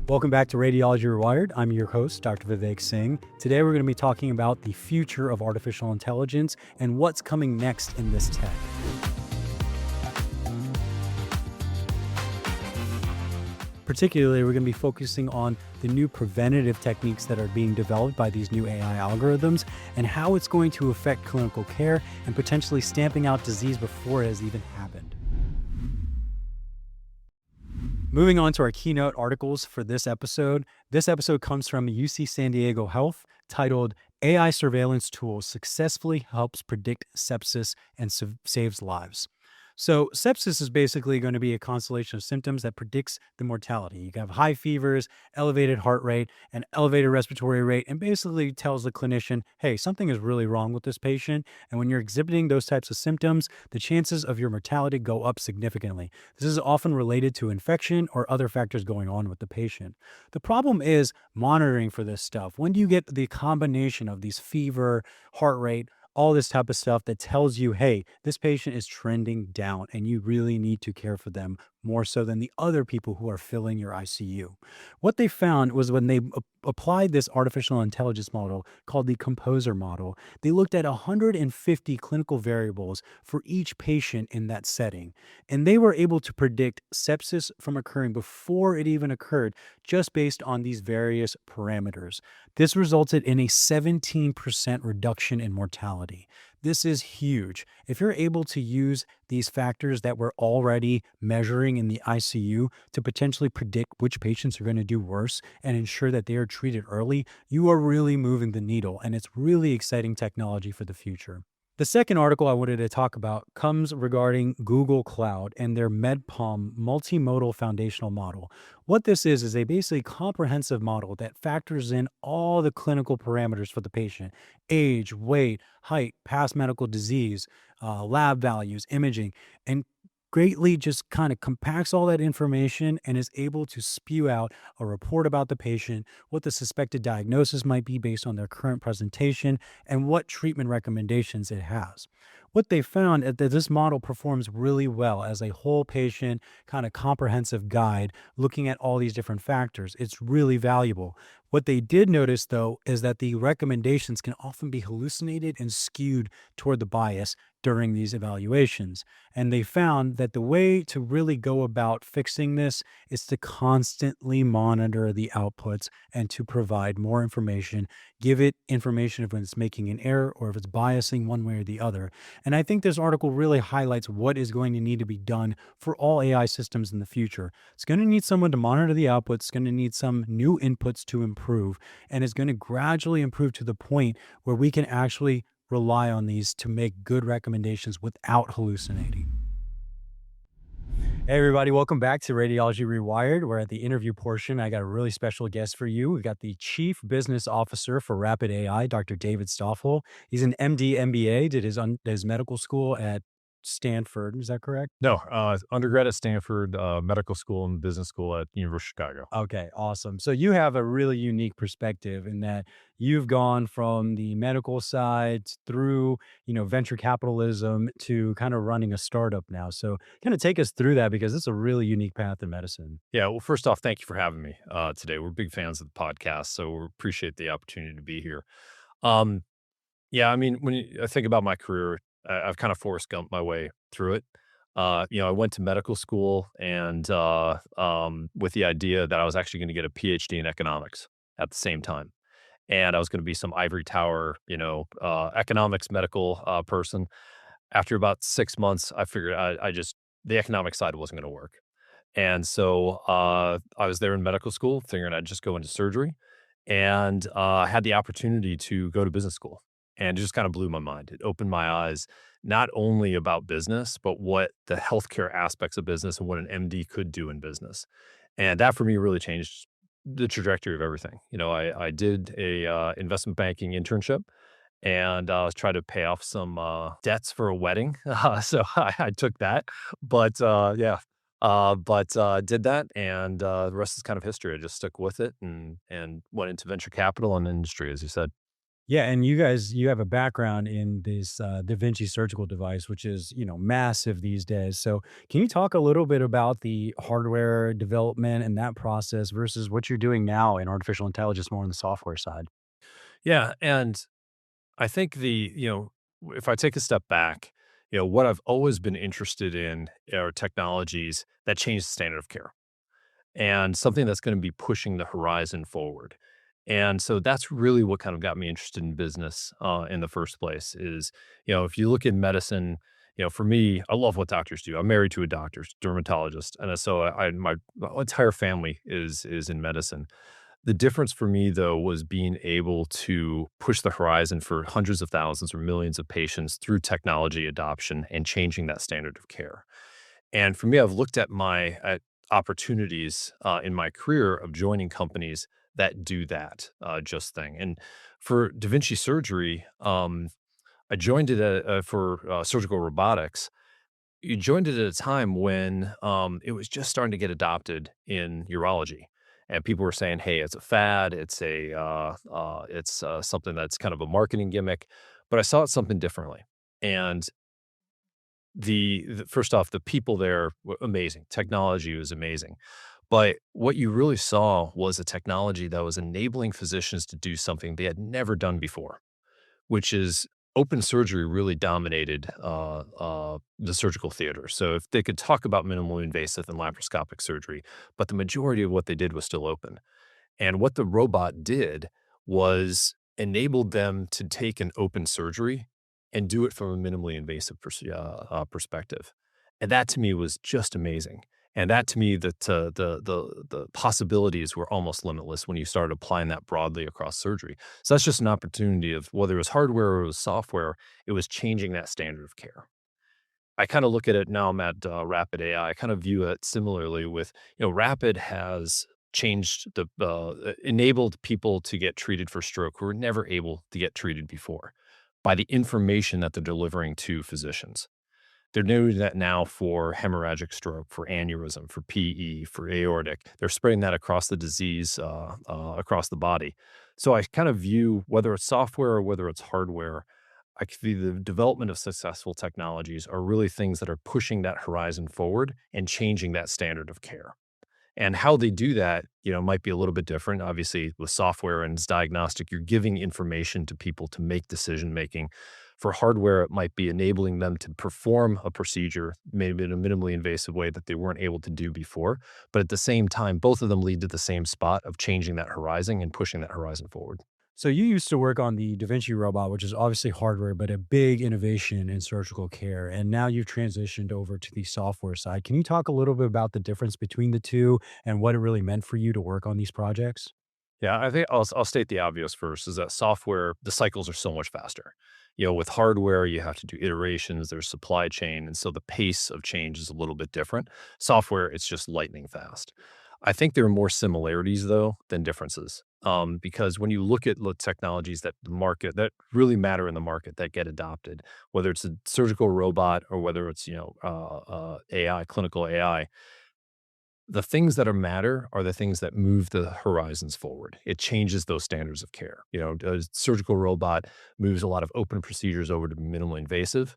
Welcome back to Radiology Rewired. I'm your host, Dr. Vivek Singh. Today we're going to be talking about the future of artificial intelligence and what's coming next in this tech. Particularly, we're going to be focusing on the new preventative techniques that are being developed by these new AI algorithms and how it's going to affect clinical care and potentially stamping out disease before it has even happened. Moving on to our keynote articles for this episode. This episode comes from UC San Diego Health, titled AI Surveillance Tool Successfully Helps Predict Sepsis and Saves Lives. So sepsis is basically going to be a constellation of symptoms that predicts the mortality. You can have high fevers, elevated heart rate, and elevated respiratory rate, and basically tells the clinician, hey, something is really wrong with this patient. And when you're exhibiting those types of symptoms, the chances of your mortality go up significantly. This is often related to infection or other factors going on with the patient. The problem is monitoring for this stuff. When do you get the combination of these fever, heart rate, all this type of stuff that tells you, hey, this patient is trending down and you really need to care for them more so than the other people who are filling your ICU. What they found was when they applied this artificial intelligence model called the composer model, they looked at 150 clinical variables for each patient in that setting. And they were able to predict sepsis from occurring before it even occurred just based on these various parameters. This resulted in a 17% reduction in mortality. This is huge. If you're able to use these factors that we're already measuring in the ICU to potentially predict which patients are going to do worse and ensure that they are treated early, you are really moving the needle, and it's really exciting technology for the future. The second article I wanted to talk about comes regarding Google Cloud and their MedPalm multimodal foundational model. What this is a basically comprehensive model that factors in all the clinical parameters for the patient: age, weight, height, past medical disease, lab values, imaging, and greatly just kind of compacts all that information and is able to spew out a report about the patient, what the suspected diagnosis might be based on their current presentation, and what treatment recommendations it has. What they found is that this model performs really well as a whole patient kind of comprehensive guide looking at all these different factors. It's really valuable. What they did notice, though, is that the recommendations can often be hallucinated and skewed toward the bias during these evaluations. And they found that the way to really go about fixing this is to constantly monitor the outputs and to provide more information, give it information if it's making an error or if it's biasing one way or the other. And I think this article really highlights what is going to need to be done for all AI systems in the future. It's going to need someone to monitor the outputs, it's going to need some new inputs to improve, and it's going to gradually improve to the point where we can actually rely on these to make good recommendations without hallucinating. Hey everybody, welcome back to Radiology Rewired. We're at the interview portion. I got a really special guest for you. We've got the Chief Business Officer for RapidAI, Dr. David Stoffel. He's an MD, MBA, did his medical school at Stanford. Is that correct? No, undergrad at Stanford, medical school and business school at University of Chicago. Okay, awesome. So you have a really unique perspective in that you've gone from the medical side through, venture capitalism to kind of running a startup now. So kind of take us through that because it's a really unique path in medicine. Yeah, well, first off, thank you for having me today. We're big fans of the podcast, so we appreciate the opportunity to be here. Um, yeah, I mean, I think about my career, I've kind of Forrest Gumped my way through it. I went to medical school and with the idea that I was actually going to get a PhD in economics at the same time. And I was going to be some ivory tower, economics medical person. After about 6 months, I figured the economic side wasn't going to work. And so I was there in medical school, figuring I'd just go into surgery, and had the opportunity to go to business school. And it just kind of blew my mind. It opened my eyes, not only about business, but what the healthcare aspects of business and what an MD could do in business. And that for me really changed the trajectory of everything. I did a investment banking internship, and I was trying to pay off some debts for a wedding. So I took that, but did that, and the rest is kind of history. I just stuck with it and went into venture capital and industry, as you said. Yeah, and you have a background in this Da Vinci surgical device, which is, massive these days. So, can you talk a little bit about the hardware development and that process versus what you're doing now in artificial intelligence more on the software side? Yeah, and I think if I take a step back, what I've always been interested in are technologies that change the standard of care and something that's going to be pushing the horizon forward. And so that's really what kind of got me interested in business in the first place is, if you look in medicine, for me, I love what doctors do. I'm married to a doctor, dermatologist. And so my entire family is in medicine. The difference for me, though, was being able to push the horizon for hundreds of thousands or millions of patients through technology adoption and changing that standard of care. And for me, I've looked at my opportunities in my career of joining companies that do that just thing. And for Da Vinci surgery, I joined it for surgical robotics. You joined it at a time when it was just starting to get adopted in urology, and people were saying, "Hey, it's a fad. It's something that's kind of a marketing gimmick." But I saw it something differently, and the first off, the people there were amazing. Technology was amazing, but what you really saw was a technology that was enabling physicians to do something they had never done before, which is open surgery really dominated the surgical theater. So if they could talk about minimally invasive and laparoscopic surgery, but the majority of what they did was still open. And what the robot did was enabled them to take an open surgery and do it from a minimally invasive perspective. And that to me was just amazing. And that to me, the possibilities were almost limitless when you started applying that broadly across surgery. So that's just an opportunity of whether it was hardware or it was software, it was changing that standard of care. I kind of look at it now. I'm at Rapid AI. I kind of view it similarly with, Rapid has changed enabled people to get treated for stroke who were never able to get treated before by the information that they're delivering to physicians. They're doing that now for hemorrhagic stroke, for aneurysm, for PE, for aortic. They're spreading that across the disease, across the body. So I kind of view whether it's software or whether it's hardware, I see the development of successful technologies are really things that are pushing that horizon forward and changing that standard of care. And how they do that, might be a little bit different. Obviously, with software and it's diagnostic, you're giving information to people to make decision making. For hardware, it might be enabling them to perform a procedure, maybe in a minimally invasive way that they weren't able to do before. But at the same time, both of them lead to the same spot of changing that horizon and pushing that horizon forward. So you used to work on the Da Vinci robot, which is obviously hardware, but a big innovation in surgical care. And now you've transitioned over to the software side. Can you talk a little bit about the difference between the two and what it really meant for you to work on these projects? Yeah, I think I'll state the obvious first is that software, the cycles are so much faster. With hardware, you have to do iterations, there's supply chain, and so the pace of change is a little bit different. Software, it's just lightning fast. I think there are more similarities though than differences. Because when you look at technologies that the market that really matter in the market that get adopted, whether it's a surgical robot or whether it's AI, clinical AI, the things that are matter are the things that move the horizons forward. It changes those standards of care. A surgical robot moves a lot of open procedures over to minimally invasive.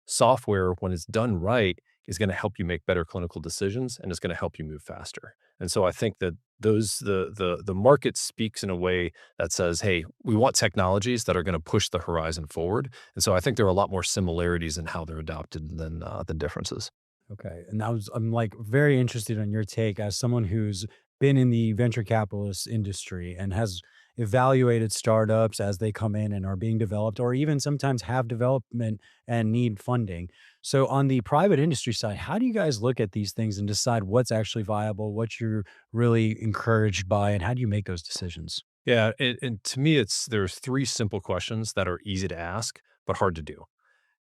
Software, when it's done right, is going to help you make better clinical decisions and it's going to help you move faster. And so I think that the market speaks in a way that says, "Hey, we want technologies that are going to push the horizon forward." And so I think there are a lot more similarities in how they're adopted than differences. Okay. And I'm like very interested in your take as someone who's been in the venture capitalist industry and has evaluated startups as they come in and are being developed, or even sometimes have development and need funding. So, on the private industry side, how do you guys look at these things and decide what's actually viable, what you're really encouraged by, and how do you make those decisions? Yeah, and to me, there's three simple questions that are easy to ask but hard to do.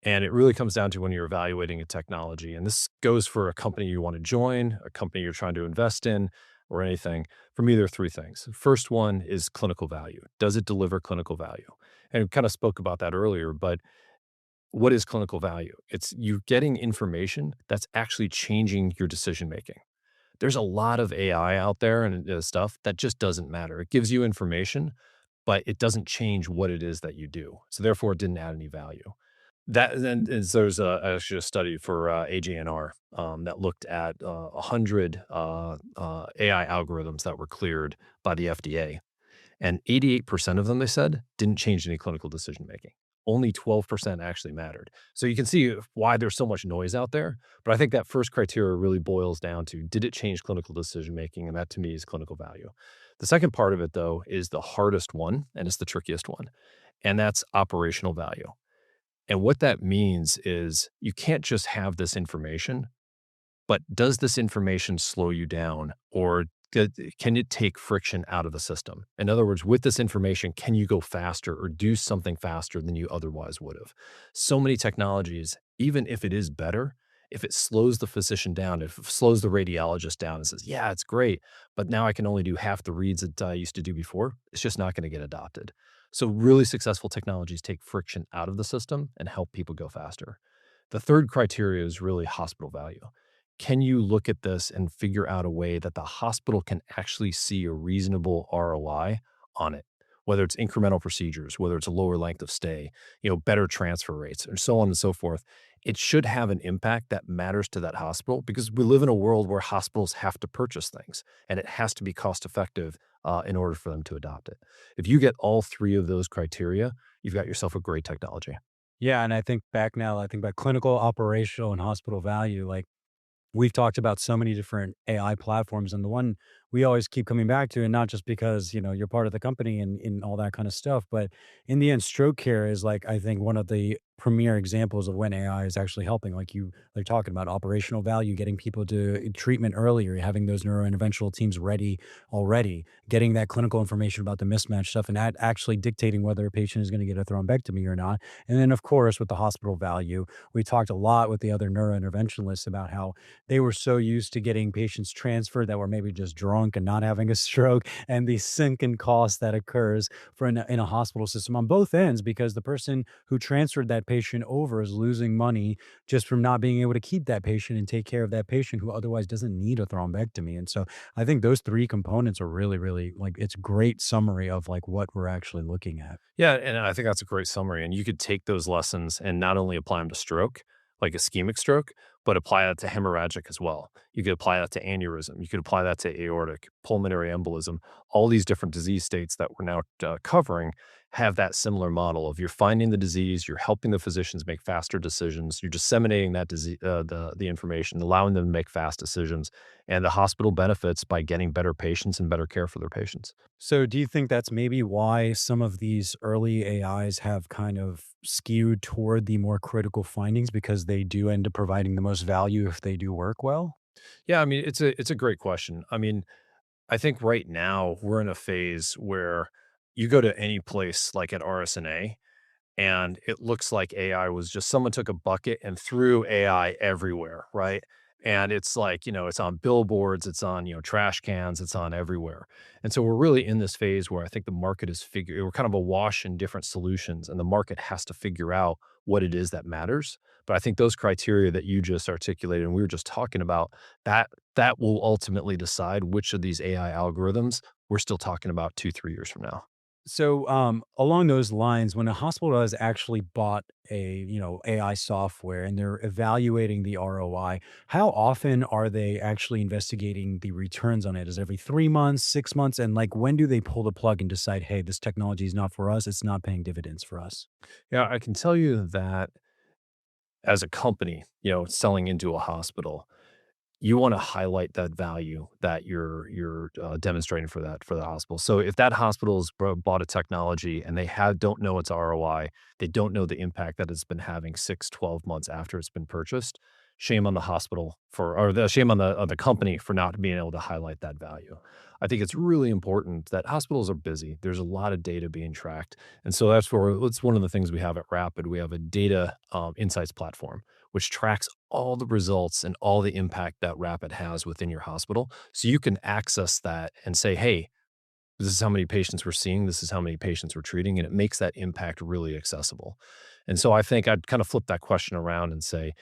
And it really comes down to when you're evaluating a technology. And this goes for a company you want to join, a company you're trying to invest in, or anything. For me, there are three things. First one is clinical value. Does it deliver clinical value? And we kind of spoke about that earlier, but what is clinical value? It's you getting information that's actually changing your decision making. There's a lot of AI out there and stuff that just doesn't matter. It gives you information, but it doesn't change what it is that you do. So therefore, it didn't add any value. That then is there's actually a study for AJNR that looked at 100 AI algorithms that were cleared by the FDA, and 88% of them, they said, didn't change any clinical decision making. Only 12% actually mattered. So you can see why there's so much noise out there. But I think that first criteria really boils down to, did it change clinical decision making? And that to me is clinical value. The second part of it, though, is the hardest one, and it's the trickiest one, and that's operational value. And what that means is you can't just have this information, but does this information slow you down, or can it take friction out of the system? In other words, with this information, can you go faster or do something faster than you otherwise would have? So many technologies, even if it is better, if it slows the physician down, if it slows the radiologist down and says, yeah, it's great, but now I can only do half the reads that I used to do before, it's just not going to get adopted. So, really successful technologies take friction out of the system and help people go faster. The third criteria is really hospital value. Can you look at this and figure out a way that the hospital can actually see a reasonable ROI on it? Whether it's incremental procedures, whether it's a lower length of stay, better transfer rates, and so on and so forth. It should have an impact that matters to that hospital because we live in a world where hospitals have to purchase things and it has to be cost effective in order for them to adopt it. If you get all three of those criteria, you've got yourself a great technology. Yeah, and I think back now, I think about clinical, operational, and hospital value. Like, we've talked about so many different AI platforms, and the one we always keep coming back to, and not just because, you're part of the company and all that kind of stuff, but in the end, stroke care is like, I think, one of the premier examples of when AI is actually helping. Like you like talking about operational value, getting people to treatment earlier, having those neurointerventional teams ready already, getting that clinical information about the mismatch stuff, and actually dictating whether a patient is going to get a thrombectomy or not. And then, of course, with the hospital value, we talked a lot with the other neurointerventionalists about how they were so used to getting patients transferred that were maybe just drunk and not having a stroke, and the sinking cost that occurs in a hospital system on both ends, because the person who transferred that patient over is losing money just from not being able to keep that patient and take care of that patient who otherwise doesn't need a thrombectomy. And so I think those three components are really, really, like, it's great summary of like what we're actually looking at. Yeah, and I think that's a great summary. And you could take those lessons and not only apply them to stroke, like ischemic stroke, but apply that to hemorrhagic as well. You could apply that to aneurysm. You could apply that to aortic, pulmonary embolism. All these different disease states that we're now covering have that similar model of you're finding the disease, you're helping the physicians make faster decisions, you're disseminating that disease, the information, allowing them to make fast decisions, and the hospital benefits by getting better patients and better care for their patients. So, do you think that's maybe why some of these early AIs have kind of skewed toward the more critical findings, because they do end up providing the most value if they do work well? Yeah, I mean, it's a great question. I mean, I think right now we're in a phase where you go to any place like at RSNA and it looks like AI was just someone took a bucket and threw AI everywhere, right? And it's like, it's on billboards, it's on, trash cans, it's on everywhere. And so we're really in this phase where I think the market is we're kind of awash in different solutions and the market has to figure out what it is that matters. But I think those criteria that you just articulated and we were just talking about, that will ultimately decide which of these AI algorithms we're still talking about 2, 3 years from now. So, along those lines, when a hospital has actually bought a, AI software and they're evaluating the ROI, how often are they actually investigating the returns on it? Is it every 3 months, 6 months? And like, when do they pull the plug and decide, hey, this technology is not for us, it's not paying dividends for us? Yeah, I can tell you that as a company, selling into a hospital, you want to highlight that value that you're demonstrating for the hospital. So if that hospital's bought a technology and they don't know its ROI, they don't know the impact that it's been having 6, 12 months after it's been purchased. Shame on the hospital shame on the company for not being able to highlight that value. I think it's really important that hospitals are busy. There's a lot of data being tracked, and so that's one of the things we have at Rapid. We have a data insights platform which tracks all the results and all the impact that Rapid has within your hospital. So you can access that and say, hey, this is how many patients we're seeing. This is how many patients we're treating. And it makes that impact really accessible. And so I think I'd kind of flip that question around and say,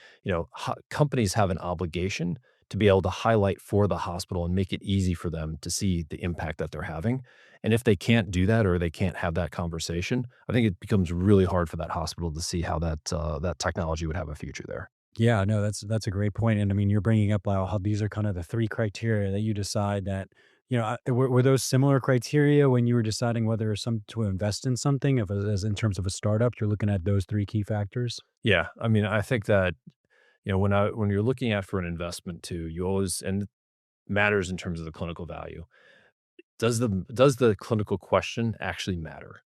companies have an obligation to be able to highlight for the hospital and make it easy for them to see the impact that they're having. And if they can't do that or they can't have that conversation, I think it becomes really hard for that hospital to see how that technology would have a future there. Yeah, no, that's a great point, and I mean, you're bringing up how these are kind of the 3 criteria that you decide that, were those similar criteria when you were deciding whether some to invest in something, if as in terms of a startup, you're looking at those 3 key factors? Yeah, I mean, I think that when you're looking at for an investment too, you always and it matters in terms of the clinical value. Does the clinical question actually matter?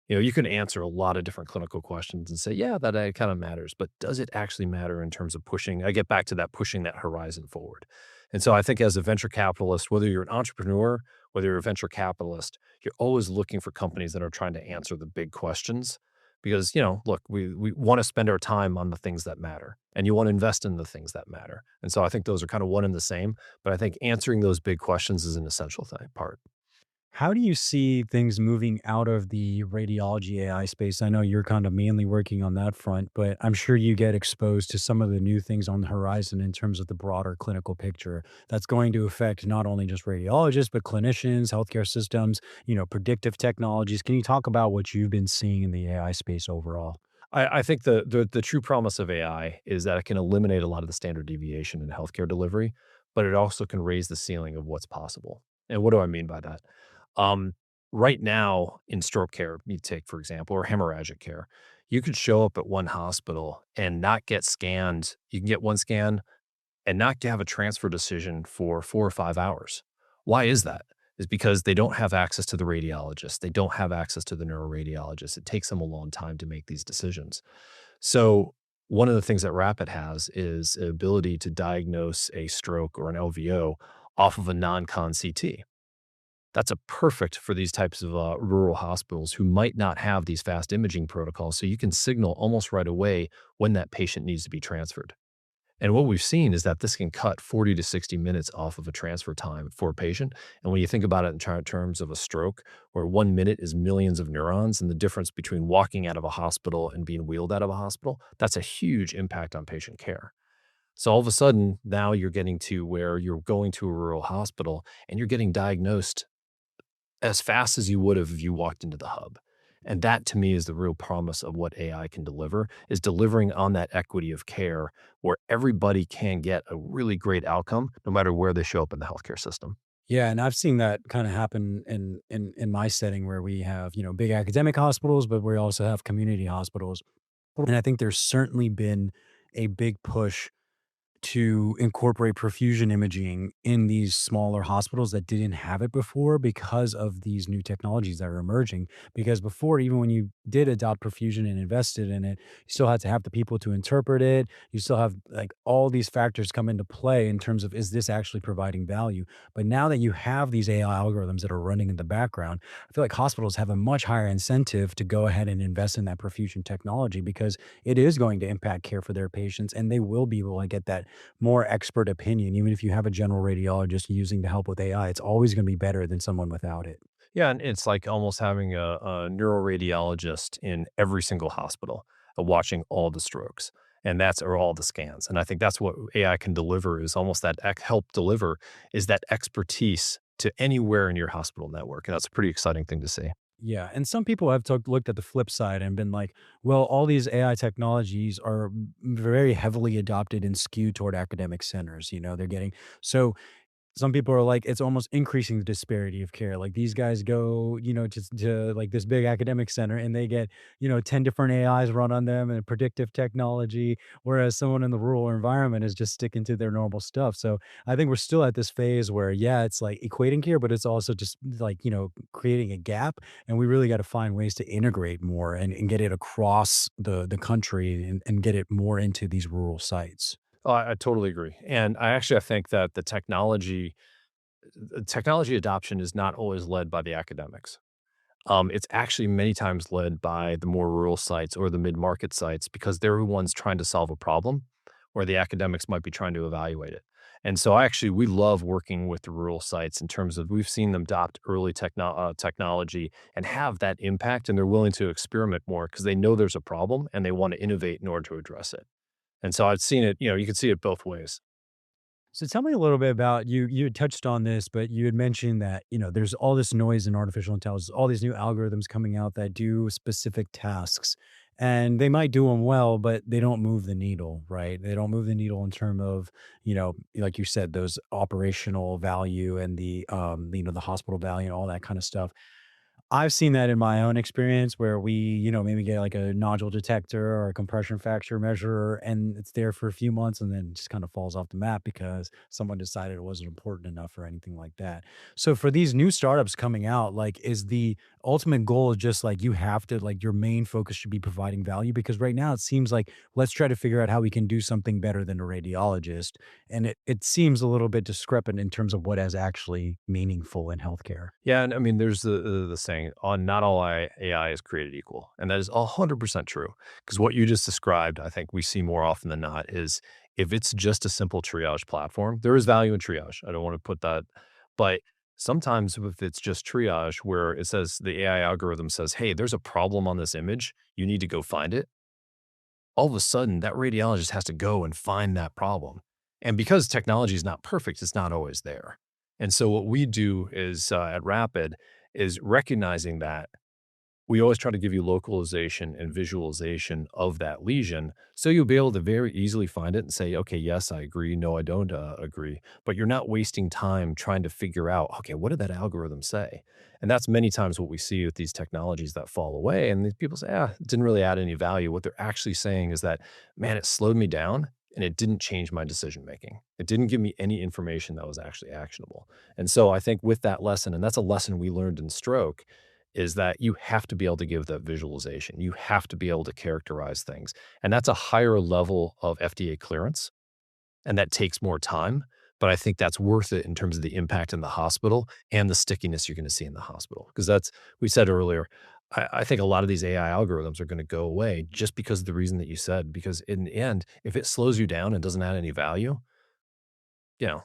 You can answer a lot of different clinical questions and say, yeah, that kind of matters, but does it actually matter in terms of pushing? I get back to that pushing that horizon forward. And so I think as a venture capitalist, whether you're an entrepreneur, whether you're a venture capitalist, you're always looking for companies that are trying to answer the big questions because, look, we want to spend our time on the things that matter and you want to invest in the things that matter. And so I think those are kind of one and the same, but I think answering those big questions is an essential thing part. How do you see things moving out of the radiology AI space? I know you're kind of mainly working on that front, but I'm sure you get exposed to some of the new things on the horizon in terms of the broader clinical picture that's going to affect not only just radiologists, but clinicians, healthcare systems, predictive technologies. Can you talk about what you've been seeing in the AI space overall? I think the true promise of AI is that it can eliminate a lot of the standard deviation in healthcare delivery, but it also can raise the ceiling of what's possible. And what do I mean by that? Um, right now in stroke care, you take for example, or hemorrhagic care, you could show up at one hospital and not get scanned. You can get one scan and not have a transfer decision for 4 or 5 hours. Why is that? Is because they don't have access to the radiologist. They don't have access to the neuroradiologist. It takes them a long time to make these decisions. So, one of the things that Rapid has is the ability to diagnose a stroke or an LVO off of a non-con CT. That's a perfect for these types of rural hospitals who might not have these fast imaging protocols. So you can signal almost right away when that patient needs to be transferred. And what we've seen is that this can cut 40 to 60 minutes off of a transfer time for a patient. And when you think about it in terms of a stroke, where 1 minute is millions of neurons, and the difference between walking out of a hospital and being wheeled out of a hospital, that's a huge impact on patient care. So all of a sudden, now you're getting to where you're going to a rural hospital and you're getting diagnosed as fast as you would have if you walked into the hub. And that to me is the real promise of what AI can deliver is delivering on that equity of care where everybody can get a really great outcome no matter where they show up in the healthcare system. Yeah, and I've seen that kind of happen in my setting where we have, big academic hospitals, but we also have community hospitals. And I think there's certainly been a big push to incorporate perfusion imaging in these smaller hospitals that didn't have it before because of these new technologies that are emerging. Because before, even when you did adopt perfusion and invested in it, you still had to have the people to interpret it. You still have like all these factors come into play in terms of is this actually providing value? But now that you have these AI algorithms that are running in the background, I feel like hospitals have a much higher incentive to go ahead and invest in that perfusion technology because it is going to impact care for their patients and they will be able to get that more expert opinion. Even if you have a general radiologist using the help with AI, it's always going to be better than someone without it. Yeah, and it's like almost having a neuroradiologist in every single hospital watching all the strokes. And that's or all the scans. And I think that's what AI can deliver is almost that help deliver is that expertise to anywhere in your hospital network. And that's a pretty exciting thing to see. Yeah, and some people have looked at the flip side and been like, well, all these AI technologies are very heavily adopted and skewed toward academic centers. They're getting so some people are like, it's almost increasing the disparity of care. Like these guys go, to like this big academic center and they get, 10 different AIs run on them and predictive technology, whereas someone in the rural environment is just sticking to their normal stuff. So I think we're still at this phase where, yeah, it's like equating care, but it's also just like, creating a gap. And we really got to find ways to integrate more and get it across the country and get it more into these rural sites. Oh, I totally agree. And I think that the technology adoption is not always led by the academics. It's actually many times led by the more rural sites or the mid-market sites because they're the ones trying to solve a problem where the academics might be trying to evaluate it. And so we love working with the rural sites in terms of we've seen them adopt early technology and have that impact and they're willing to experiment more because they know there's a problem and they want to innovate in order to address it. And so I've seen it, you can see it both ways. So tell me a little bit about you. You had touched on this, but you had mentioned that there's all this noise in artificial intelligence, all these new algorithms coming out that do specific tasks, and they might do them well, but they don't move the needle, right? They don't move the needle in terms of like you said, those operational value and the hospital value and all that kind of stuff. I've seen that in my own experience where we, maybe get like a nodule detector or a compression fracture measurer, and it's there for a few months and then just kind of falls off the map because someone decided it wasn't important enough or anything like that. So for these new startups coming out, like, is the ultimate goal just like you have to, like, your main focus should be providing value? Because right now it seems like let's try to figure out how we can do something better than a radiologist. And it seems a little bit discrepant in terms of what is actually meaningful in healthcare. Yeah, and I mean, there's the saying, "On not all AI is created equal," and that is 100% true. Because what you just described, I think we see more often than not is if it's just a simple triage platform, there is value in triage. I don't want to put that, but sometimes if it's just triage, where it says the AI algorithm says, "Hey, there's a problem on this image, you need to go find it." All of a sudden, that radiologist has to go and find that problem. And because technology is not perfect, it's not always there. And so what we do is at Rapid is recognizing that we always try to give you localization and visualization of that lesion. So you'll be able to very easily find it and say, okay, yes, I agree. No, I don't agree. But you're not wasting time trying to figure out, okay, what did that algorithm say? And that's many times what we see with these technologies that fall away. And these people say, it didn't really add any value. What they're actually saying is that, man, it slowed me down and it didn't change my decision making. It didn't give me any information that was actually actionable. And so I think with that lesson, and that's a lesson we learned in stroke, is that you have to be able to give that visualization. You have to be able to characterize things. And that's a higher level of FDA clearance, and that takes more time. But I think that's worth it in terms of the impact in the hospital and the stickiness you're going to see in the hospital. Because that's, we said earlier, I think a lot of these AI algorithms are going to go away just because of the reason that you said. Because in the end, if it slows you down and doesn't add any value, you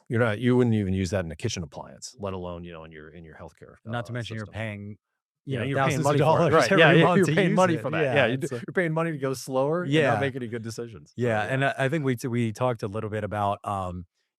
wouldn't even use that in a kitchen appliance, let alone, in your healthcare Not to mention you're system. paying, You're paying thousands of money for it, dollars right? Yeah, every yeah, month you're to paying use money it. for that. Yeah, Yeah, it's you're paying money to go slower and not yeah. make any good decisions. So Yeah, yeah, and I think we talked a little bit about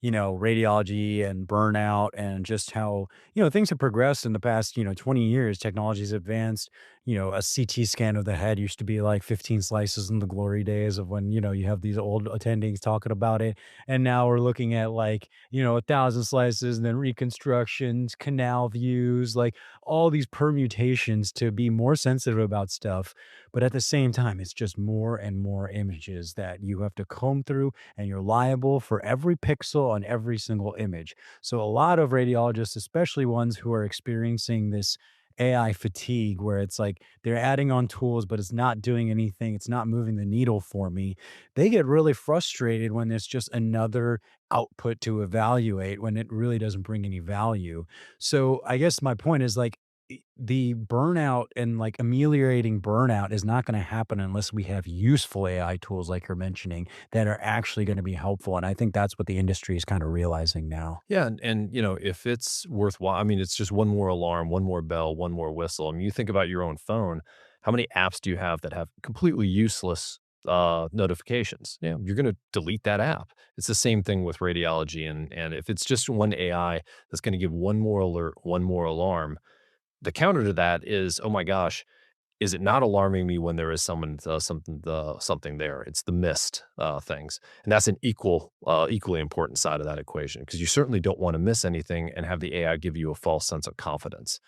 radiology and burnout and just how things have progressed in the past 20 years. Technology's advanced. A CT scan of the head used to be like 15 slices in the glory days of when you have these old attendings talking about it, and now we're looking at like 1,000 slices and then reconstructions, canal views, like all these permutations to be more sensitive about stuff. But at the same time, it's just more and more images that you have to comb through, and you're liable for every pixel on every single image. So a lot of radiologists, especially ones who are experiencing this AI fatigue, where it's like they're adding on tools, but it's not doing anything, it's not moving the needle for me. They get really frustrated when it's just another output to evaluate when it really doesn't bring any value. So I guess my point is like, the burnout and like ameliorating burnout is not going to happen unless we have useful AI tools like you're mentioning that are actually going to be helpful. And I think that's what the industry is kind of realizing now. yeah, and if it's worthwhile, I mean, it's just one more alarm, one more bell, one more whistle. I mean, you think about your own phone. How many apps do you have that have completely useless notifications? Yeah, you're going to delete that app. It's the same thing with radiology, and if it's just one AI that's going to give one more alert, one more alarm, the counter to that is, oh my gosh, is it not alarming me when there is something there? It's the missed things, and that's an equally important side of that equation because you certainly don't want to miss anything and have the AI give you a false sense of confidence.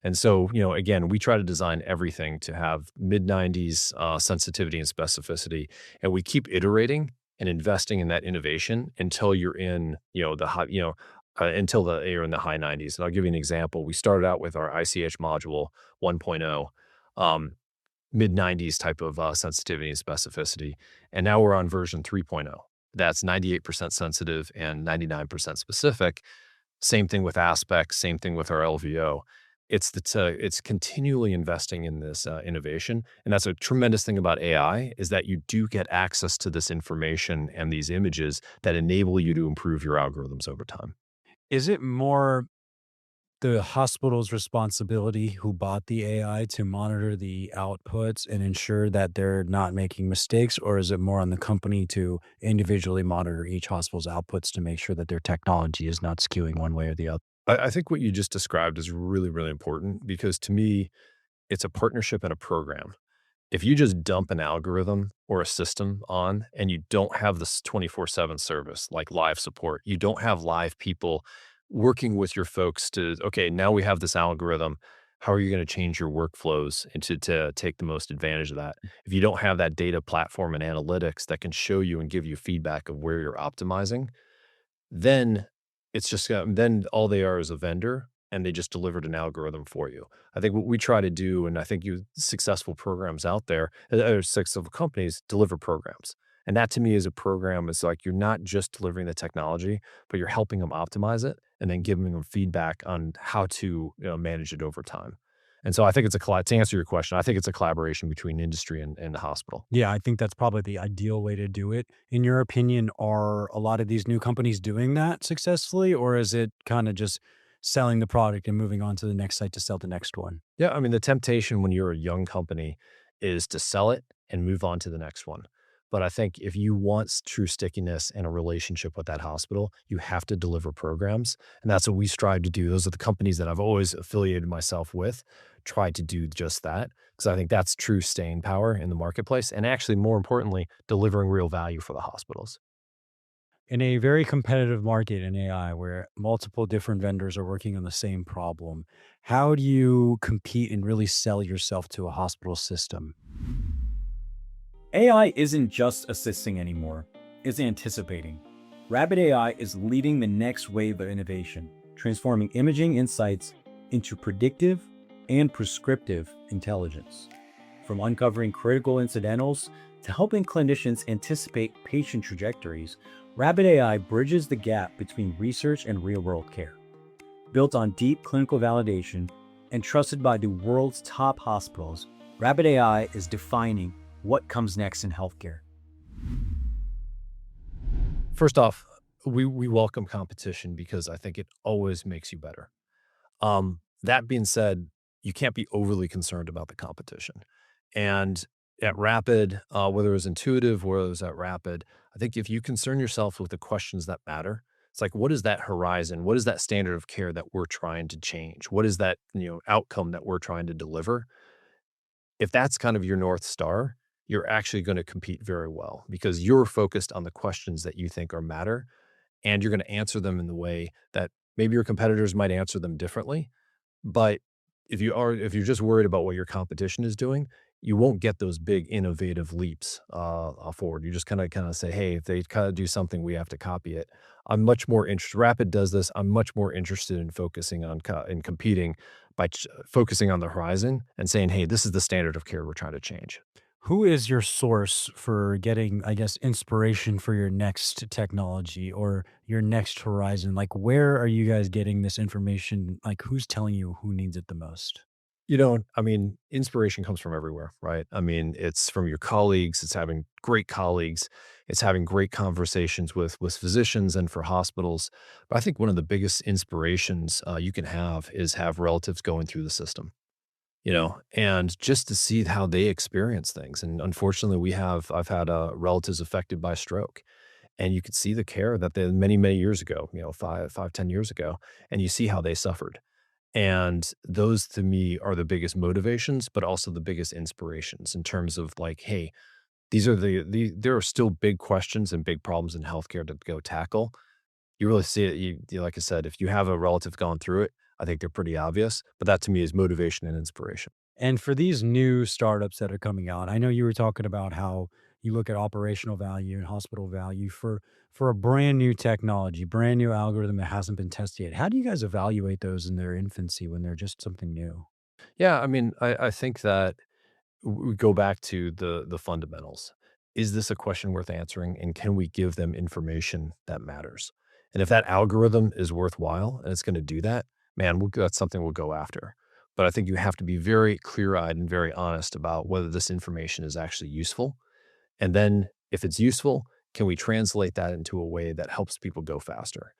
And so, again, we try to design everything to have mid 90s sensitivity and specificity, and we keep iterating and investing in that innovation until you're in, the high, until you're in the high 90s. And I'll give you an example. We started out with our ICH module 1.0. Um, Mid 90s type of sensitivity and specificity. And now we're on version 3.0. That's 98% sensitive and 99% specific. Same thing with aspects, same thing with our LVO. It's continually investing in this innovation, and that's a tremendous thing about AI is that you do get access to this information and these images that enable you to improve your algorithms over time. Is it more the hospital's responsibility who bought the AI to monitor the outputs and ensure that they're not making mistakes, or is it more on the company to individually monitor each hospital's outputs to make sure that their technology is not skewing one way or the other? I think what you just described is really, really important because to me, it's a partnership and a program. If you just dump an algorithm or a system on and you don't have this 24/7 service, like live support, you don't have live people working with your folks to, okay, now we have this algorithm. How are you going to change your workflows and to take the most advantage of that? If you don't have that data platform and analytics that can show you and give you feedback of where you're optimizing, then it's just then all they are is a vendor, and they just delivered an algorithm for you. I think what we try to do, and I think you successful programs out there, or successful companies deliver programs. And that to me is a program. It's like you're not just delivering the technology, but you're helping them optimize it and then giving them feedback on how to, manage it over time. And so I think to answer your question, I think it's a collaboration between industry and the hospital. Yeah, I think that's probably the ideal way to do it. In your opinion, are a lot of these new companies doing that successfully, or is it kind of just selling the product and moving on to the next site to sell the next one? Yeah, I mean, the temptation when you're a young company is to sell it and move on to the next one. But I think if you want true stickiness and a relationship with that hospital, you have to deliver programs. And that's what we strive to do. Those are the companies that I've always affiliated myself with, try to do just that. Because I think that's true staying power in the marketplace. And actually, more importantly, delivering real value for the hospitals. In a very competitive market in AI where multiple different vendors are working on the same problem, how do you compete and really sell yourself to a hospital system? AI isn't just assisting anymore, it's anticipating. RapidAI is leading the next wave of innovation, transforming imaging insights into predictive and prescriptive intelligence. From uncovering critical incidentals to helping clinicians anticipate patient trajectories, RapidAI bridges the gap between research and real-world care. Built on deep clinical validation and trusted by the world's top hospitals, RapidAI is defining what comes next in healthcare. First off, we welcome competition because I think it always makes you better. That being said, you can't be overly concerned about the competition. And at Rapid, whether it was intuitive, whether it was at Rapid, I think if you concern yourself with the questions that matter, it's like, what is that horizon? What is that standard of care that we're trying to change? What is that, outcome that we're trying to deliver? If that's kind of your North Star, you're actually going to compete very well because you're focused on the questions that you think are matter and you're going to answer them in the way that maybe your competitors might answer them differently. But if you're just worried about what your competition is doing, you won't get those big innovative leaps forward. You just kind of say, hey, if they kind of do something, we have to copy it. I'm much more interested. Rapid does this. I'm much more interested in focusing on in competing by focusing on the horizon and saying, hey, this is the standard of care we're trying to change. Who is your source for getting, I guess, inspiration for your next technology or your next horizon? Like, where are you guys getting this information? Like, who's telling you who needs it the most? I mean, inspiration comes from everywhere, right? I mean, it's from your colleagues, it's having great colleagues, it's having great conversations with physicians and for hospitals. But I think one of the biggest inspirations you can have is have relatives going through the system, and just to see how they experience things. And unfortunately, I've had relatives affected by stroke, and you could see the care that they many, many years ago, 10 years ago, and you see how they suffered. And those to me are the biggest motivations, but also the biggest inspirations in terms of like, hey, these are there are still big questions and big problems in healthcare to go tackle. You really see it. Like I said, if you have a relative going through it, I think they're pretty obvious. But that to me is motivation and inspiration. And for these new startups that are coming out, I know you were talking about how you look at operational value and hospital value for a brand new technology, brand new algorithm that hasn't been tested yet. How do you guys evaluate those in their infancy when they're just something new? Yeah, I mean, I think that we go back to the fundamentals. Is this a question worth answering, and can we give them information that matters? And if that algorithm is worthwhile and it's going to do that, man, that's something we'll go after. But I think you have to be very clear-eyed and very honest about whether this information is actually useful. And then if it's useful, can we translate that into a way that helps people go faster?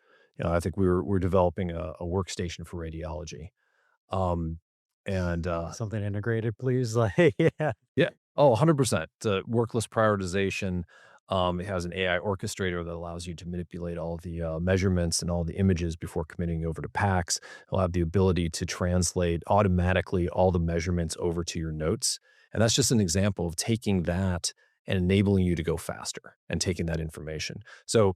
I think we're developing a workstation for radiology. Um, and Something integrated, please. Like, yeah. Yeah. Oh, 100%. The workless prioritization. It has an AI orchestrator that allows you to manipulate all the measurements and all the images before committing over to PACS. It'll have the ability to translate automatically all the measurements over to your notes. And that's just an example of taking that and enabling you to go faster and taking that information. So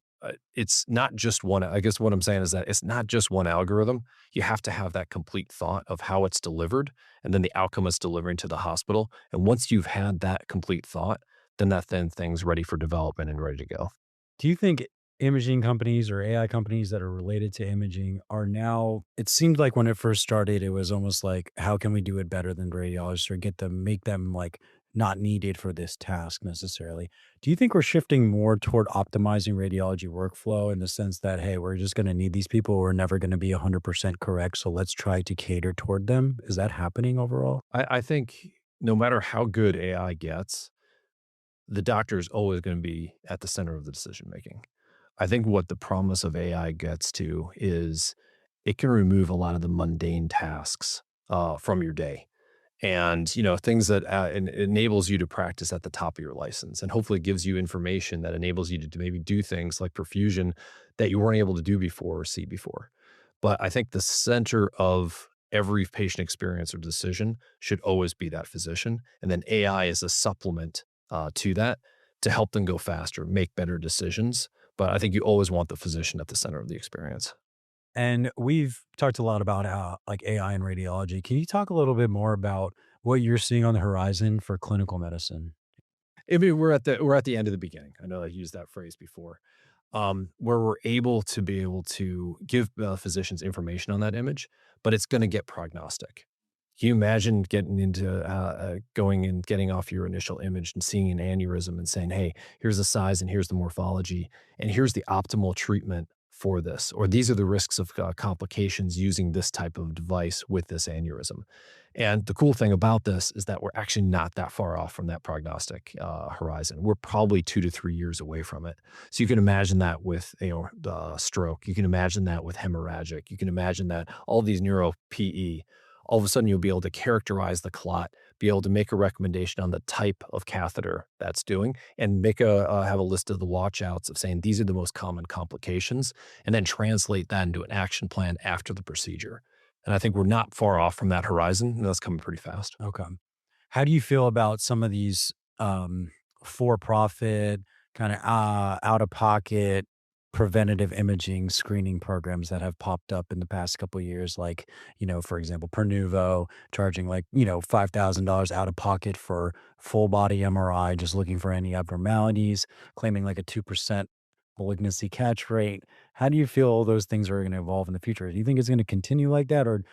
it's not just one. I guess what I'm saying is that it's not just one algorithm. You have to have that complete thought of how it's delivered and then the outcome it's delivering to the hospital. And once you've had that complete thought, then thing's ready for development and ready to go. Do you think imaging companies or AI companies that are related to imaging are now, it seemed like when it first started, it was almost like, how can we do it better than radiologists or get them, make them like not needed for this task necessarily? Do you think we're shifting more toward optimizing radiology workflow in the sense that, hey, we're just going to need these people. We're never going to be 100% correct. So let's try to cater toward them. Is that happening overall? I think no matter how good AI gets, the doctor is always going to be at the center of the decision making. I think what the promise of AI gets to is it can remove a lot of the mundane tasks from your day. And things that enables you to practice at the top of your license, and hopefully gives you information that enables you to maybe do things like perfusion that you weren't able to do before or see before. But I think the center of every patient experience or decision should always be that physician, and then AI is a supplement to that to help them go faster, make better decisions. But I think you always want the physician at the center of the experience. And we've talked a lot about like AI and radiology. Can you talk a little bit more about what you're seeing on the horizon for clinical medicine? I mean, we're at the end of the beginning. I know I used that phrase before, where we're able to give physicians information on that image, but it's going to get prognostic. Can you imagine getting into going and getting off your initial image and seeing an aneurysm and saying, "Hey, here's the size and here's the morphology and here's the optimal treatment for this, or these are the risks of complications using this type of device with this aneurysm." And the cool thing about this is that we're actually not that far off from that prognostic horizon. We're probably 2 to 3 years away from it. So you can imagine that with the stroke. You can imagine that with hemorrhagic. You can imagine that all these neuro PE. All of a sudden, you'll be able to characterize the clot, be able to make a recommendation on the type of catheter that's doing, and make have a list of the watchouts of saying these are the most common complications, and then translate that into an action plan after the procedure. And I think we're not far off from that horizon, and that's coming pretty fast. Okay. How do you feel about some of these for-profit kind of out-of-pocket preventative imaging screening programs that have popped up in the past couple of years? Like, for example, Pernuvo charging like, $5,000 out of pocket for full body MRI, just looking for any abnormalities, claiming like a 2% malignancy catch rate. How do you feel all those things are going to evolve in the future? Do you think it's going to continue like that, or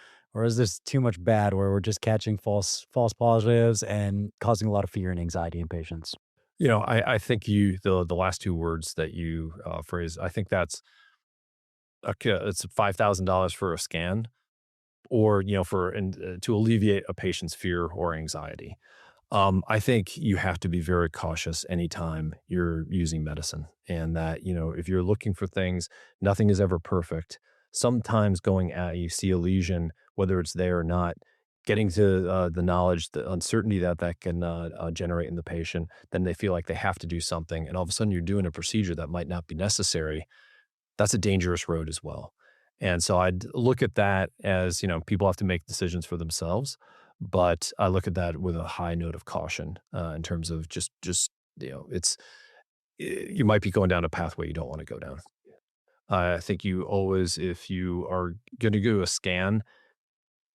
is this too much bad where we're just catching false positives and causing a lot of fear and anxiety in patients? I think the last two words that you phrase, I think that's okay. It's $5,000 for a scan, or for and to alleviate a patient's fear or anxiety. I think you have to be very cautious anytime you're using medicine, and that, if you're looking for things, nothing is ever perfect. Sometimes going at you see a lesion, whether it's there or not, getting to the knowledge, the uncertainty that can generate in the patient, then they feel like they have to do something. And all of a sudden you're doing a procedure that might not be necessary. That's a dangerous road as well. And so I'd look at that as, people have to make decisions for themselves, but I look at that with a high note of caution in terms of just it's you might be going down a pathway you don't want to go down. I think you always, if you are going to do a scan,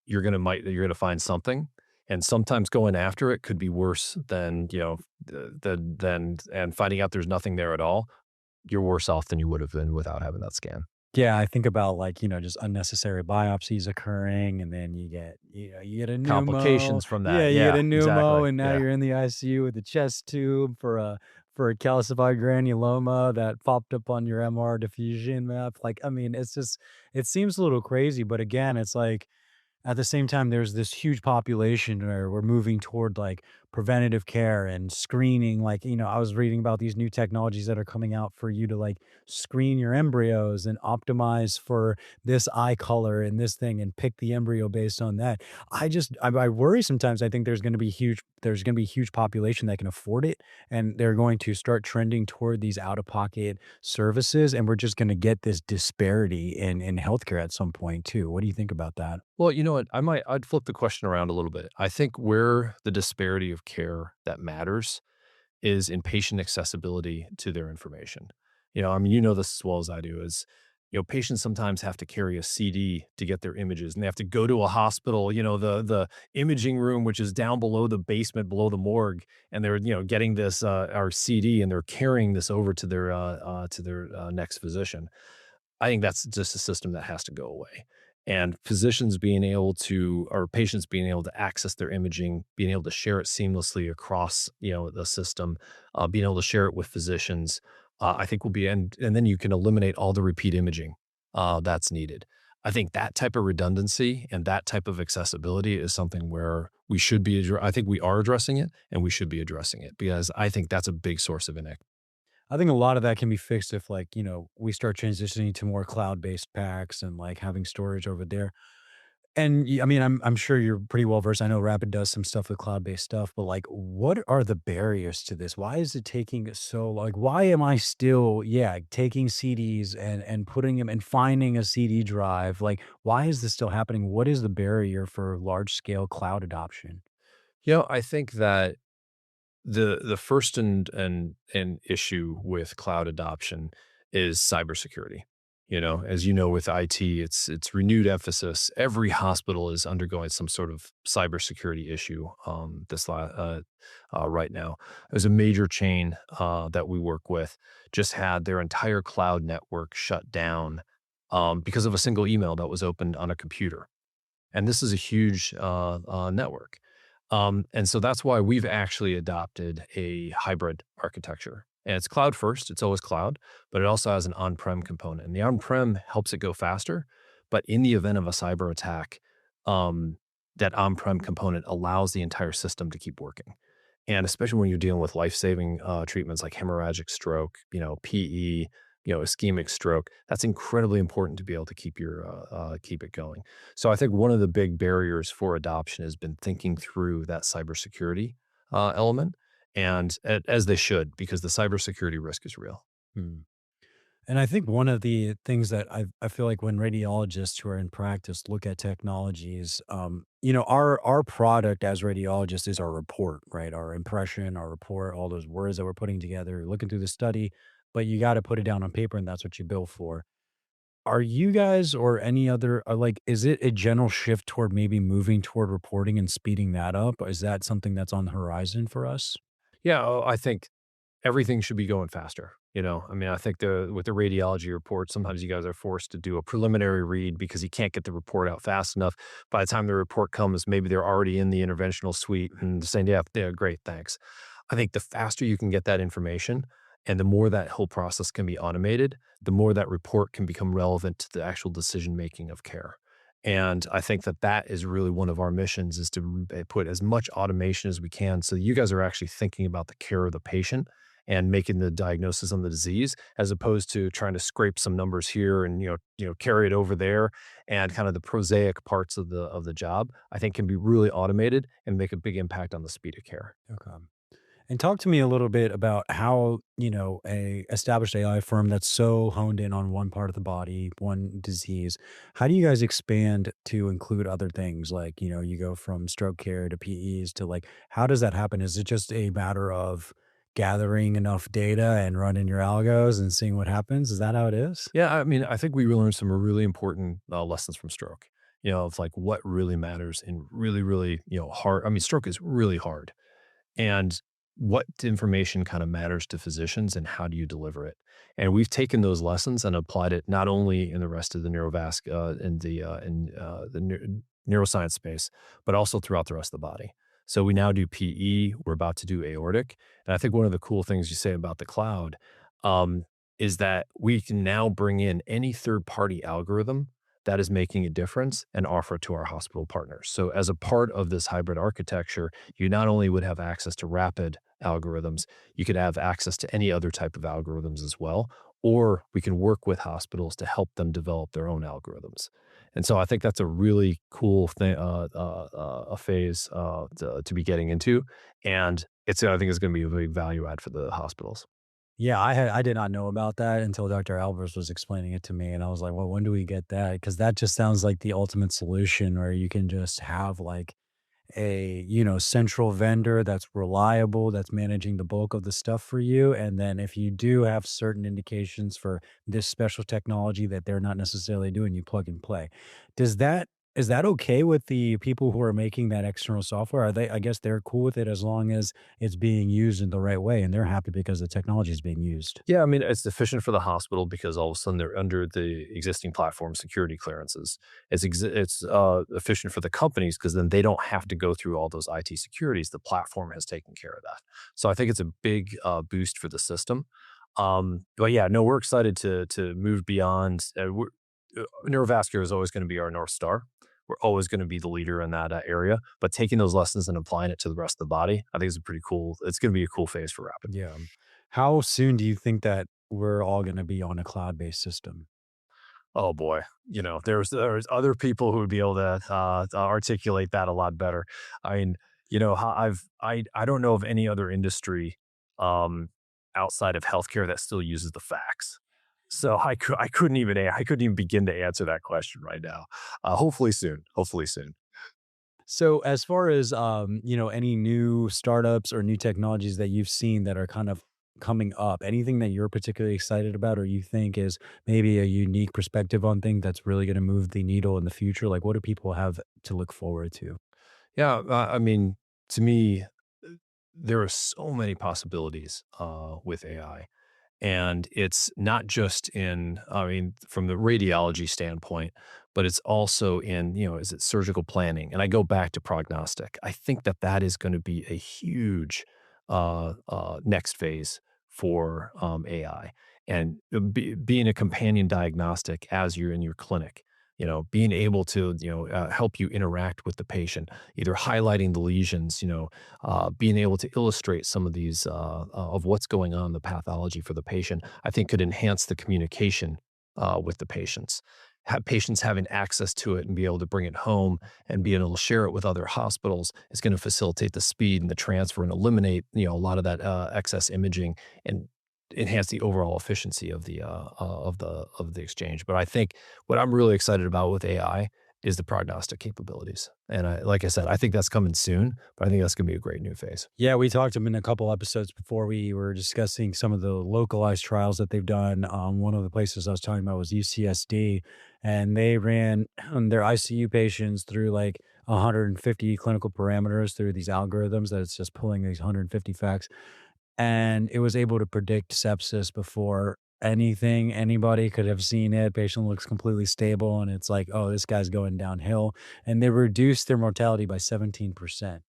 you're gonna find something, and sometimes going after it could be worse than and finding out there's nothing there at all. You're worse off than you would have been without having that scan. Yeah, I think about like, just unnecessary biopsies occurring and then you get a pneumo. Complications from Yeah, that. you get Yeah, a pneumo exactly. and now Yeah. you're in the ICU with a chest tube for a calcified granuloma that popped up on your MR diffusion map. Like, I mean, it seems a little crazy, but again, it's like at the same time, there's this huge population where we're moving toward like preventative care and screening. Like, I was reading about these new technologies that are coming out for you to like screen your embryos and optimize for this eye color and this thing and pick the embryo based on that. I worry sometimes. I think there's going to be a huge population that can afford it, and they're going to start trending toward these out of pocket services, and we're just going to get this disparity in healthcare at some point too. What do you think about that? Well, you know what? I'd flip the question around a little bit. I think where the disparity of care that matters is in patient accessibility to their information. I mean, you know this as well as I do, is, patients sometimes have to carry a CD to get their images, and they have to go to a hospital, the imaging room, which is down below the basement, below the morgue, and they're, getting this, our CD, and they're carrying this over to their next physician. I think that's just a system that has to go away. And physicians being able to, or patients being able to access their imaging, being able to share it seamlessly across, the system, being able to share it with physicians, I think will be, and then you can eliminate all the repeat imaging that's needed. I think that type of redundancy and that type of accessibility is something where we should be, I think we are addressing it, and we should be addressing it, because I think that's a big source of inequity. I think a lot of that can be fixed if, like, we start transitioning to more cloud-based packs and like having storage over there. And I mean, I'm sure you're pretty well versed. I know Rapid does some stuff with cloud-based stuff, but like, what are the barriers to this? Why is it taking so like? Why am I still, yeah, taking CDs and putting them and finding a CD drive? Like, why is this still happening? What is the barrier for large-scale cloud adoption? I think that the first and issue with cloud adoption is cybersecurity. As you know, with IT, it's renewed emphasis. Every hospital is undergoing some sort of cybersecurity issue. Right now, there's a major chain that we work with just had their entire cloud network shut down because of a single email that was opened on a computer, and this is a huge network. And so that's why we've actually adopted a hybrid architecture. And it's cloud first, it's always cloud, but it also has an on-prem component. And the on-prem helps it go faster. But in the event of a cyber attack, um, that on-prem component allows the entire system to keep working. And especially when you're dealing with life-saving treatments like hemorrhagic stroke, PE, ischemic stroke, that's incredibly important to be able to keep it going. So I think one of the big barriers for adoption has been thinking through that cybersecurity element, and as they should, because the cybersecurity risk is real. Hmm. And I think one of the things that I feel like when radiologists who are in practice look at technologies, our product as radiologists is our report, right? Our impression, our report, all those words that we're putting together, looking through the study, but you got to put it down on paper, and that's what you bill for. Are you guys or any other like, is it a general shift toward maybe moving toward reporting and speeding that up? Is that something that's on the horizon for us? Yeah, I think everything should be going faster. I mean, I think with the radiology report, sometimes you guys are forced to do a preliminary read because you can't get the report out fast enough. By the time the report comes, maybe they're already in the interventional suite and saying, yeah, great, thanks. I think the faster you can get that information and the more that whole process can be automated, the more that report can become relevant to the actual decision making of care. And I think that that is really one of our missions, is to put as much automation as we can, so you guys are actually thinking about the care of the patient and making the diagnosis on the disease, as opposed to trying to scrape some numbers here and carry it over there, and kind of the prosaic parts of the job, I think, can be really automated and make a big impact on the speed of care. Okay. And talk to me a little bit about how, a established AI firm that's so honed in on one part of the body, one disease, how do you guys expand to include other things? Like, you go from stroke care to PEs to like, how does that happen? Is it just a matter of gathering enough data and running your algos and seeing what happens? Is that how it is? Yeah, I mean, I think we learned some really important lessons from stroke. Of like what really matters in really, really, hard. I mean, stroke is really hard, and what information kind of matters to physicians and how do you deliver it. And we've taken those lessons and applied it not only in the rest of the neuroscience space, but also throughout the rest of the body. So we now do PE. We're about to do aortic, and I think one of the cool things you say about the cloud um, is that we can now bring in any third party algorithm that is making a difference and offer it to our hospital partners. So as a part of this hybrid architecture, you not only would have access to rapid algorithms, you could have access to any other type of algorithms as well, or we can work with hospitals to help them develop their own algorithms. And so I think that's a really cool thing, a phase to be getting into, and I think it's going to be a big value add for the hospitals. Yeah, I did not know about that until Dr. Albers was explaining it to me, and I was like, "Well, when do we get that?" Because that just sounds like the ultimate solution where you can just have, like, a, central vendor that's reliable, that's managing the bulk of the stuff for you. And then if you do have certain indications for this special technology that they're not necessarily doing, you plug and play. Does that is that okay with the people who are making that external software? Are they I guess they're cool with it as long as it's being used in the right way and they're happy because the technology is being used. Yeah, I mean, it's efficient for the hospital because all of a sudden they're under the existing platform security clearances. It's efficient for the companies because then they don't have to go through all those IT securities. The platform has taken care of that. So I think it's a big boost for the system. But yeah, no, we're excited to move beyond. Neurovascular is always going to be our north star. We're always going to be the leader in that area. But taking those lessons and applying it to the rest of the body, I think is a pretty cool. It's going to be a cool phase for Rapid. Yeah. How soon do you think that we're all going to be on a cloud-based system? Oh boy, there's other people who would be able to articulate that a lot better. I mean, I don't know of any other industry um, outside of healthcare that still uses the fax. So I couldn't even begin to answer that question right now. Hopefully soon. Hopefully soon. So as far as any new startups or new technologies that you've seen that are kind of coming up, anything that you're particularly excited about or you think is maybe a unique perspective on things that's really going to move the needle in the future? Like what do people have to look forward to? Yeah, I mean, to me, there are so many possibilities with AI. And it's not just in, I mean, from the radiology standpoint, but it's also in, is it surgical planning? And I go back to prognostic. I think that that is going to be a huge next phase for AI and being a companion diagnostic as you're in your clinic. Being able to, help you interact with the patient, either highlighting the lesions, being able to illustrate some of these of what's going on in the pathology for the patient, I think could enhance the communication with the patients. Have patients having access to it and be able to bring it home and being able to share it with other hospitals is going to facilitate the speed and the transfer and eliminate a lot of that excess imaging and enhance the overall efficiency of the exchange. But I think what I'm really excited about with AI is the prognostic capabilities. And like I said, I think that's coming soon, but I think that's going to be a great new phase. Yeah, we talked to them in a couple episodes before we were discussing some of the localized trials that they've done. One of the places I was talking about was UCSD, and they ran their ICU patients through like 150 clinical parameters through these algorithms that it's just pulling these 150 facts. And it was able to predict sepsis before anybody could have seen it. Patient looks completely stable, and it's like, "Oh, this guy's going downhill." And they reduced their mortality by 17%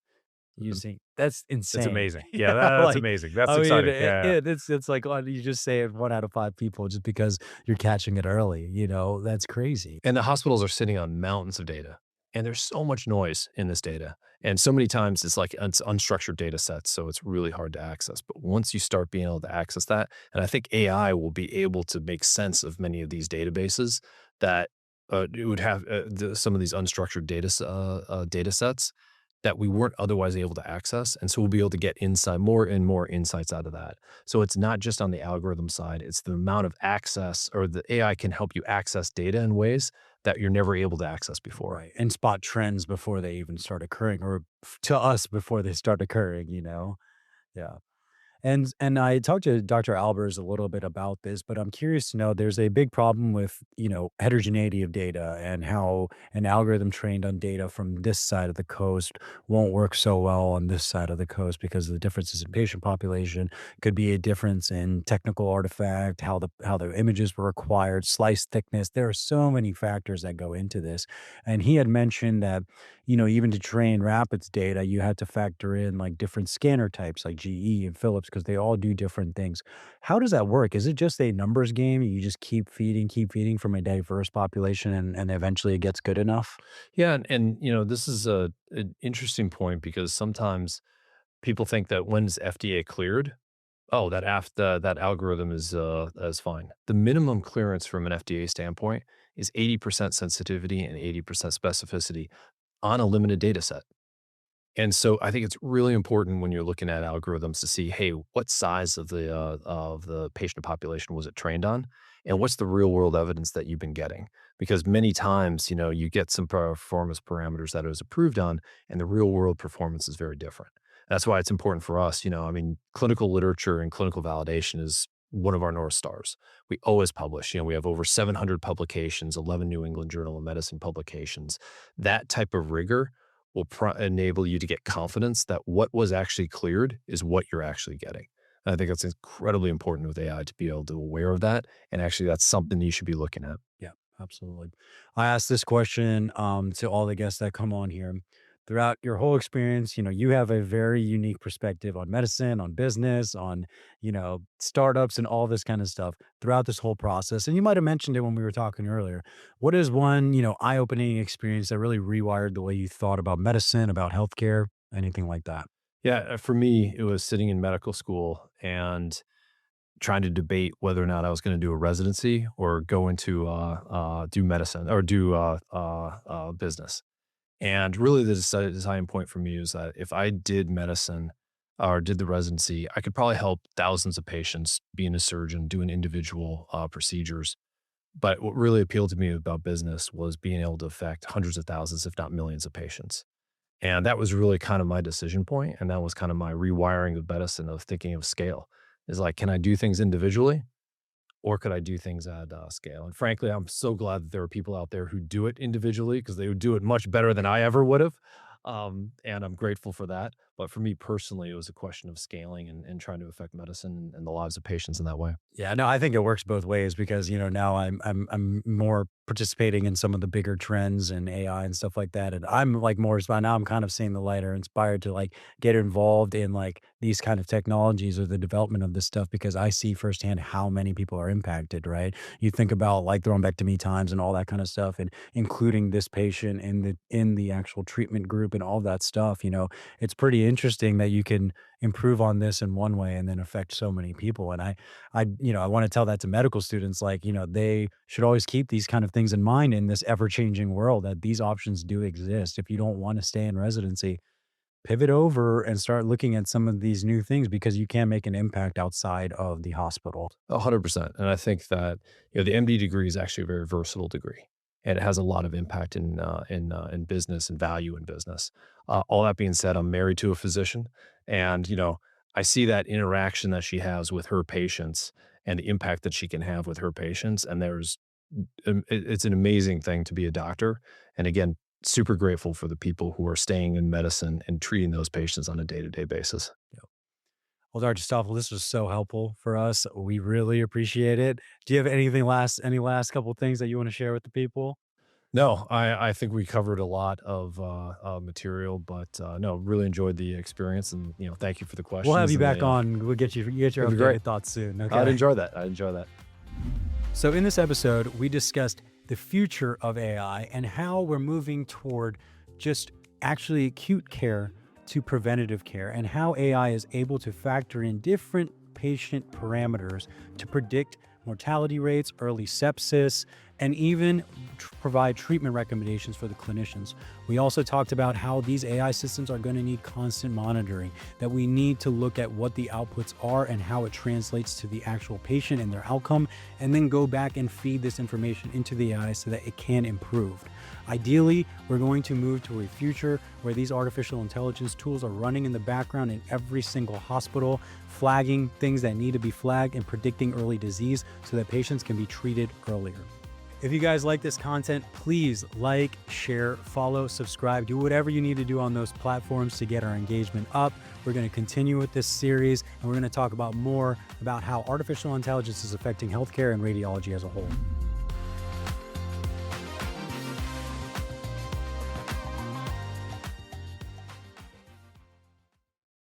Mhm. using that's It's insane. amazing. Yeah, Yeah, that's like, amazing. That's I mean, exciting. Yeah. it's like, you just say it 1 out of 5 people just because you're catching it early, That's crazy. And the hospitals are sitting on mountains of data, and there's so much noise in this data. And so many times it's like it's unstructured data sets, so it's really hard to access. But once you start being able to access that, and I think AI will be able to make sense of many of these databases that it would have some of these unstructured data sets that we weren't otherwise able to access. And so we'll be able to get more and more insights out of that. So it's not just on the algorithm side, it's the amount of access or the AI can help you access data in ways that you're never able to access before. Right, and spot trends before they even start occurring or to us before they start occurring? Yeah. And I talked to Dr. Albers a little bit about this, but I'm curious to know there's a big problem with, heterogeneity of data and how an algorithm trained on data from this side of the coast won't work so well on this side of the coast because of the differences in patient population. Could be a difference in technical artifact, how the images were acquired, slice thickness. There are so many factors that go into this. And he had mentioned that even to train Rapid's data, you had to factor in like different scanner types like GE and Philips because they all do different things. How does that work? Is it just a numbers game? You just keep feeding from a diverse population and eventually it gets good enough? Yeah, this is an interesting point because sometimes people think that when's FDA cleared, oh, that algorithm is fine. The minimum clearance from an FDA standpoint is 80% sensitivity and 80% specificity on a limited data set. And so I think it's really important when you're looking at algorithms to see, hey, what size of the patient population was it trained on, and what's the real world evidence that you've been getting? Because many times, you get some performance parameters that it was approved on, and the real world performance is very different. That's why it's important for us. I mean, clinical literature and clinical validation is one of our North Stars. We always publish. We have over 700 publications, 11 New England Journal of Medicine publications. That type of rigor will enable you to get confidence that what was actually cleared is what you're actually getting. And I think that's incredibly important with AI to be able to aware of that. And actually, that's something you should be looking at. Yeah, absolutely. I asked this question to all the guests that come on here. Throughout your whole experience, you have a very unique perspective on medicine, on business, on, startups and all this kind of stuff throughout this whole process. And you might have mentioned it when we were talking earlier. What is one, eye-opening experience that really rewired the way you thought about medicine, about healthcare, anything like that? Yeah, for me, it was sitting in medical school and trying to debate whether or not I was going to do a residency or go into do medicine or do business. And really, the deciding point for me is that if I did medicine or did the residency, I could probably help thousands of patients being a surgeon, doing individual procedures. But what really appealed to me about business was being able to affect hundreds of thousands, if not millions of patients. And that was really kind of my decision point, and that was kind of my rewiring of medicine of thinking of scale. Is like, can I do things individually? Or could I do things at scale? And frankly, I'm so glad that there are people out there who do it individually because they would do it much better than I ever would have. And I'm grateful for that. But for me personally, it was a question of scaling and trying to affect medicine and the lives of patients in that way. Yeah, no, I think it works both ways because now I'm more participating in some of the bigger trends and AI and stuff like that, and I'm like more inspired now. I'm kind of seeing the light or inspired to like get involved in like these kind of technologies or the development of this stuff because I see firsthand how many people are impacted. Right? You think about like thrombectomy times and all that kind of stuff, and including this patient in the actual treatment group and all that stuff. It's pretty interesting that you can improve on this in one way and then affect so many people. And I want to tell that to medical students, like, they should always keep these kind of things in mind in this ever changing world that these options do exist. If you don't want to stay in residency, pivot over and start looking at some of these new things because you can make an impact outside of the hospital. 100%. And I think that the MD degree is actually a very versatile degree, and it has a lot of impact in business and value in business. All that being said, I'm married to a physician, and I see that interaction that she has with her patients and the impact that she can have with her patients. And it's an amazing thing to be a doctor. And again, super grateful for the people who are staying in medicine and treating those patients on a day-to-day basis. Well, Dr. Stoffel, this was so helpful for us. We really appreciate it. Do you have any last couple things that you want to share with the people? No, I think we covered a lot of material, but no, really enjoyed the experience, and thank you for the We'll have questions. you And back on. We'll get your it'd be great. updated thoughts soon. Okay. I'd enjoy that. I'd enjoy that. So in this episode, we discussed the future of AI and how we're moving toward just actually acute care to preventative care and how AI is able to factor in different patient parameters to predict mortality rates, early sepsis, and even provide treatment recommendations for the clinicians. We also talked about how these AI systems are going to need constant monitoring, that we need to look at what the outputs are and how it translates to the actual patient and their outcome, and then go back and feed this information into the AI so that it can improve. Ideally, we're going to move to a future where these artificial intelligence tools are running in the background in every single hospital, flagging things that need to be flagged and predicting early disease so that patients can be treated earlier. If you guys like this content, please like, share, follow, subscribe, do whatever you need to do on those platforms to get our engagement up. We're going to continue with this series, and we're going to talk about more about how artificial intelligence is affecting healthcare and radiology as a whole.